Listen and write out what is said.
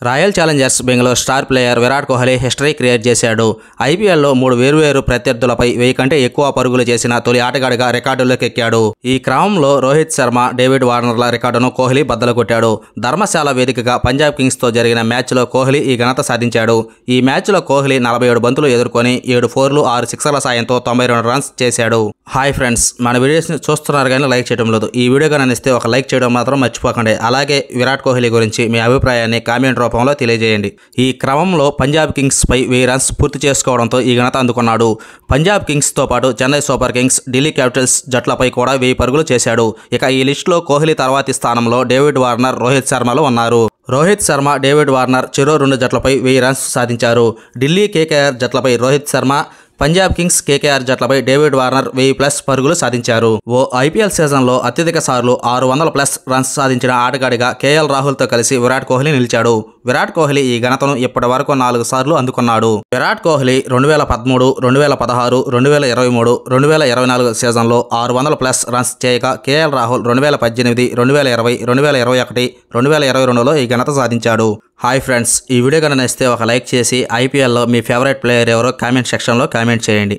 Royal Challengers Bengaluru star player Virat Kohli history create చేశాడు. ఐపీఎల్లో 3 వేర్వేరు ప్రత్యర్థులపై 1000 కంటే ఎక్కువ పరుగులు చేసిన తొలి ఆటగాడిగా రికార్డుల్లోకి ఎక్కాడు. ఈ క్రమంలో రోహిత్ శర్మ, డేవిడ్ వార్నర్ల రికార్డును కోహ్లీ బద్దలు కొట్టాడు. ధర్మశాల వేదికగా పంజాబ్ కింగ్స్తో జరిగిన మ్యాచ్లో కోహ్లీ ఈ ఘనత సాధించాడు. ఈ మ్యాచ్లో కోహ్లీ 47 బంతులు ఎదుర్కొని 7 ఫోర్లు 6 సిక్సర్ల సాయంతో 92 రన్స్ చేశాడు. హాయ్ ఫ్రెండ్స్, మన వీడియోస్ని చూస్తున్నారు కానీ లైక్ చేయడం లేదు. ఈ వీడియో కానీ నచ్చితే ఒక లైక్ చేయడం మాత్రం మర్చిపోకండి. అలాగే విరాట్ కోహ్లీ గురించి మీ అభిప్రాయాన్ని కామెంట్ రూపంలో తెలియజేయండి. ఈ క్రమంలో పంజాబ్ కింగ్స్ పై 1000 రన్స్ పూర్తి చేసుకోవడంతో ఈ ఘనత అందుకున్నాడు. పంజాబ్ కింగ్స్తో పాటు Chennai super kings, Delhi capitals జట్లపై కూడా 1000 పరుగులు చేశాడు. ఇక ఈ లిస్టులో కోహ్లీ తర్వాతి స్థానంలో డేవిడ్ వార్నర్, రోహిత్ శర్మలు ఉన్నారు. రోహిత్ శర్మ, డేవిడ్ వార్నర్ చెరో 2 జట్లపై 1000 రన్స్ సాధించారు. ఢిల్లీ కేకేఆర్ జట్లపై రోహిత్ శర్మ, పంజాబ్ కింగ్స్ కేకేఆర్ జట్లపై డేవిడ్ వార్నర్ 1000+ పరుగులు సాధించారు. ఓ ఐపీఎల్ సీజన్లో అత్యధిక సార్లు 600+ రన్స్ సాధించిన ఆటగాడిగా కేఎల్ రాహుల్తో కలిసి విరాట్ కోహ్లీ నిలిచాడు. విరాట్ కోహ్లీ ఈ ఘనతను ఇప్పటి వరకు 4 సార్లు అందుకున్నాడు. విరాట్ కోహ్లీ 2013, 2016, 2023, 2024 సీజన్లో 600+ రన్స్ చేయగా కేఎల్ రాహుల్ 2018, 2020, 2021, 2022లో ఈ ఘనత సాధించాడు. హాయ్ ఫ్రెండ్స్, ఈ వీడియో కనుక నచ్చితే ఒక లైక్ చేసి ఐపీఎల్లో మీ ఫేవరెట్ ప్లేయర్ ఎవరో కామెంట్ సెక్షన్లో కామెంట్ చేయండి.